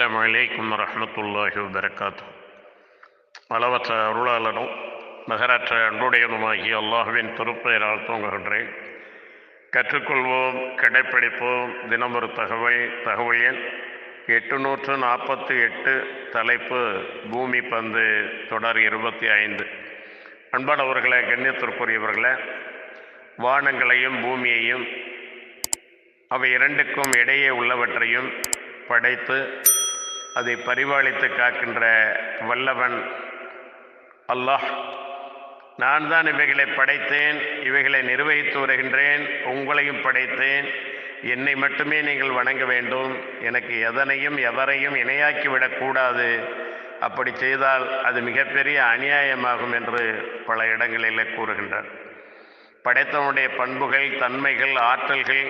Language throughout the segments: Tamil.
அஸ்ஸலாமு அலைக்கும் வரஹ்மத்துல்லாஹி வபரகாத்துஹு. அளவற்ற அருளாளனும் நகரற்ற அன்புடையனுமாகிய அல்லாஹுவின் திருப்பெயரால் துவங்குகின்றேன். கற்றுக்கொள்வோம், கடைப்பிடிப்போம். தினமொரு தகவல் எண் 848. தலைப்பு பூமி பந்து, தொடர் 25. அன்பானவர்களே, கண்ணியத்திற்குரியவர்களே, வானங்களையும் பூமியையும் அவை இரண்டுக்கும் இடையே உள்ளவற்றையும் படைத்து அதை பரிபாலித்து காக்கின்ற வல்லவன் அல்லாஹ். நான் தான் இவைகளை படைத்தேன், இவைகளை நிர்வகித்து வருகின்றேன், உங்களையும் படைத்தேன், என்னை மட்டுமே நீங்கள் வணங்க வேண்டும், எனக்கு எதனையும் எவரையும் இணையாக்கிவிடக்கூடாது, அப்படி செய்தால் அது மிகப்பெரிய அநியாயமாகும் என்று பல இடங்களில் கூறுகின்றார். படைத்தவனுடைய பண்புகள், தன்மைகள், ஆற்றல்கள்,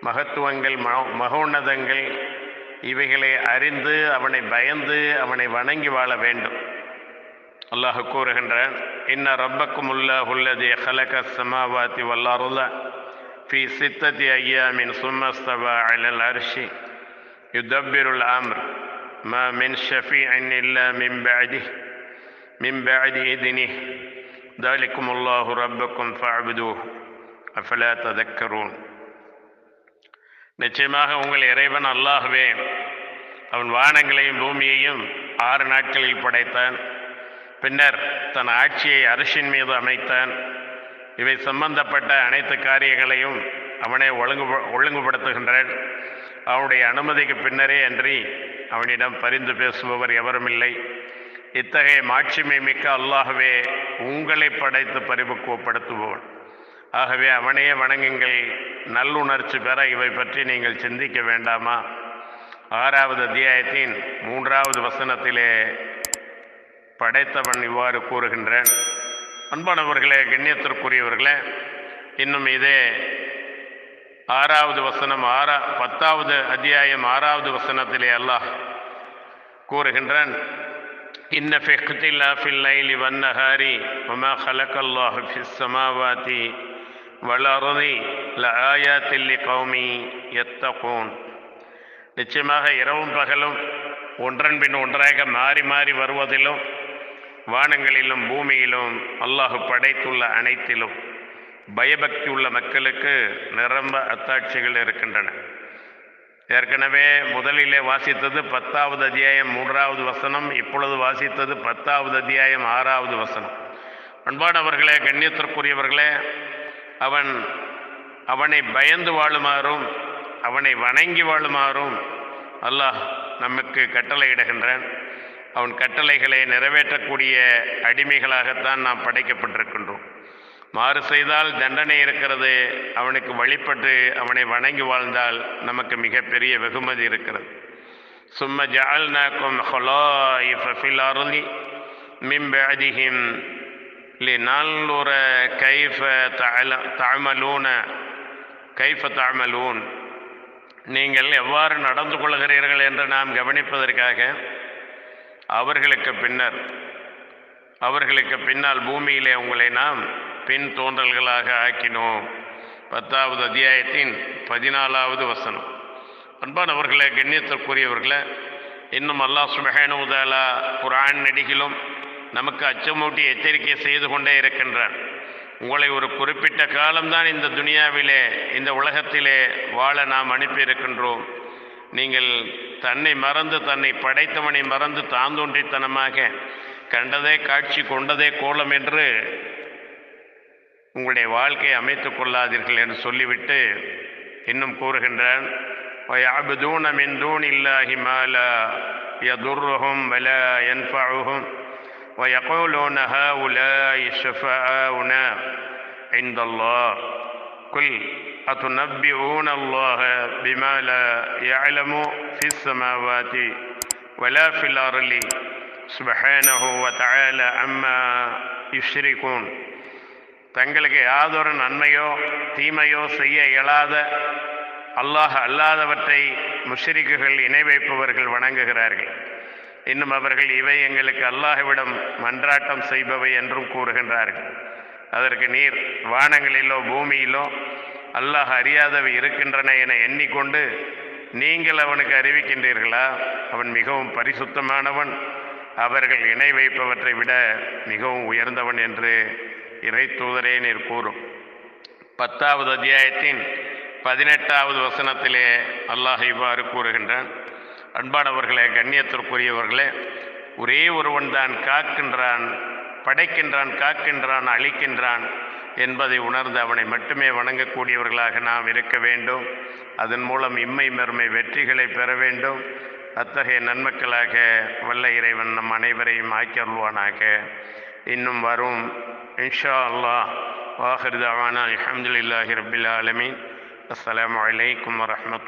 மகத்துவங்கள், மகோன்னதங்கள், இவைகளை அறிந்து அவனை பயந்து அவனை வணங்கி வாழ வேண்டும். அல்லாஹ் கூறுகின்றான், இன்ன ரப்பக்குமுல்லாஹு அல்லதி ஹலக ஸமாவாதி வல் அர்த ஃபீ சித்ததி அய்யாமின் ஸும்ம ஸ்தவா அலல் அர்ஷி யுதப்பிருல் அம்ர் மா மின் ஷஃபீஇன் இல்லா மின் பஅதி இத்னிஹி ذلكமுல்லாஹு ரப்பக்கும் ஃபஅபுதூஹு அஃபலா ததக்கரூன். நிச்சயமாக உங்கள் இறைவன் அல்லாஹ்வே, அவன் வானங்களையும் பூமியையும் 6 நாட்களில் படைத்தான். பின்னர் தன் ஆட்சியை அரிசின் மீது அமைத்தான். இவை சம்பந்தப்பட்ட அனைத்து காரியங்களையும் அவனே ஒழுங்குபடுத்துகின்றான். அவனுடைய அனுமதிக்கு பின்னரே அன்றி அவனிடம் பரிந்து பேசுபவர் எவருமில்லை. இத்தகைய மாட்சிமை மிக்க அல்லாஹ்வே உங்களை படைத்து பரிபக்குவப்படுத்துபவன். ஆகவே அவனையே வணங்குங்கள். நல்லுணர்ச்சி பெற இவை பற்றி நீங்கள் சிந்திக்க வேண்டாமா? 6வது அத்தியாயத்தின் 3வது வசனத்திலே படைத்தவன் இவ்வாறு கூறுகின்றான். அன்பானவர்களே, கண்ணியத்திற்குரியவர்களே, இன்னும் இதே 6வது வசனம் 10வது அத்தியாயம் 6வது வசனத்திலே அல்லாஹ் கூறுகின்றான், இன்ன ஃபி இக்திலாஃபில் லைலி வன்னஹாரி வமா ஹலகல்லாஹு ஃபிஸ் ஸமாவாதி வல் அர்தி லஆயாத்தின் லிகௌமி யத்தகூன். நிச்சயமாக இரவும் பகலும் ஒன்றன் பின் ஒன்றாக மாறி மாறி வருவதிலும் வானங்களிலும் பூமியிலும் அல்லாஹ் படைத்துள்ள அனைத்திலும் பயபக்தி உள்ள மக்களுக்கு நிரம்ப அத்தாட்சிகள் இருக்கின்றன. ஏற்கனவே முதலிலே வாசித்தது 10வது அத்தியாயம் 3வது வசனம், இப்பொழுது வாசித்தது 10வது அத்தியாயம் 6வது வசனம். அன்பானவர்களே, கண்ணியத்திற்குரியவர்களே, அவனை பயந்து வாழுமாறும் அவனை வணங்கி வாழுமாறும் அல்லாஹ் நமக்கு கட்டளையிடுகின்றான். அவன் கட்டளைகளை நிறைவேற்றக்கூடிய அடிமைகளாகத்தான் நாம் படைக்கப்பட்டிருக்கின்றோம். மாறு செய்தால் தண்டனை இருக்கிறது. அவனுக்கு வழிபட்டு அவனை வணங்கி வாழ்ந்தால் நமக்கு மிகப்பெரிய வெகுமதி இருக்கிறது. சும்ம ஜஅல்நாக்கும் ஹலாயிஃப ஃபில் அர்தி மின் பஅதிஹிம் லினன்லுர கைஃப தஅமலூன். நீங்கள் எவ்வாறு நடந்து கொள்கிறீர்கள் என்று நாம் கவனிப்பதற்காக அவர்களுக்கு பின்னால் பூமியிலே உங்களை நாம் பின் தோன்றல்களாக ஆக்கினோம். 10வது அத்தியாயத்தின் 14வது வசனம். அன்பானவர்களே, கண்ணியத்திற்குரியவர்களே, இன்னும் அல்லாஹ் சுப்ஹானஹு வ தஆலா குர்ஆன் நடிகிலும் நமக்கு அச்சமூட்டி எச்சரிக்கை செய்து கொண்டே இருக்கின்றான். உங்களை ஒரு குறிப்பிட்ட காலம்தான் இந்த துனியாவிலே, இந்த உலகத்திலே வாழ நாம் அனுப்பியிருக்கின்றோம். நீங்கள் தன்னை மறந்து, தன்னை படைத்தவனை மறந்து தாந்தோன்றித்தனமாக கண்டதே காட்சி கொண்டதே கோலம் என்று உங்களுடைய வாழ்க்கையை அமைத்து கொள்ளாதீர்கள் என்று சொல்லிவிட்டு இன்னும் கூறுகின்றான், வயஅபுதூன மின் தூனில்லாஹி மா லா யதுர்ருஹும் வலா யன்ஃபஉஹும் வயகூலூன ஹாஉலாஇ ஷுஃபஆஉனா இன்தல்லாஹ் குல் அத்துநப்பிஊன அல்லாஹ பிமா லா யஅலமு ஃபிஸ் ஸமாவாதி வலா ஃபில் அர்லி சுப்ஹானஹு வ தஆலா அம்மா யுஷ்ரிகூன். தங்களுக்கு யாதொரு நன்மையோ தீமையோ செய்ய இயலாத அல்லாஹ் அல்லாதவற்றை முஷ்ரிக்குகள் இணை வைப்பவர்கள் வணங்குகிறார்கள். இன்னும் அவர்கள் இவை எங்களுக்கு அல்லாஹ்விடம் மன்றாட்டம் செய்பவை என்றும் கூறுகின்றார்கள். அதற்கு நீர் வானங்களிலோ பூமியிலோ அல்லாஹ் அறியாதவை இருக்கின்றன என எண்ணிக்கொண்டு நீங்கள் அவனுக்கு அறிவிக்கின்றீர்களா? அவன் மிகவும் பரிசுத்தமானவன், அவர்கள் இணை வைப்பவற்றை விட மிகவும் உயர்ந்தவன் என்று இறை தூதரே நீர் கூறும். 10வது அத்தியாயத்தின் 18வது வசனத்திலே அல்லாஹ் இவ்வாறு கூறுகின்றான். அன்பானவர்களே, கண்ணியத்திற்குரியவர்களே, ஒரே ஒருவன் தான் காக்கின்றான், படைக்கின்றான், காக்கின்றான், அழிக்கின்றான் என்பதை உணர்ந்து அவனை மட்டுமே வணங்கக்கூடியவர்களாக நாம் இருக்க வேண்டும். அதன் மூலம் இம்மை மறுமை வெற்றிகளை பெற வேண்டும். அத்தகைய நன்மக்களாக வல்ல இறைவன் நம் அனைவரையும் ஆக்கியருள்வானாக. இன்னும் வரும் இன்ஷா அல்லாஹ் வாஹிர் தஅவானா அல்ஹம்துலில்லாஹி ரப்பில் ஆலமீன். அஸ்ஸலாமு அலைக்கும் வரஹ்மத்துல்லாஹி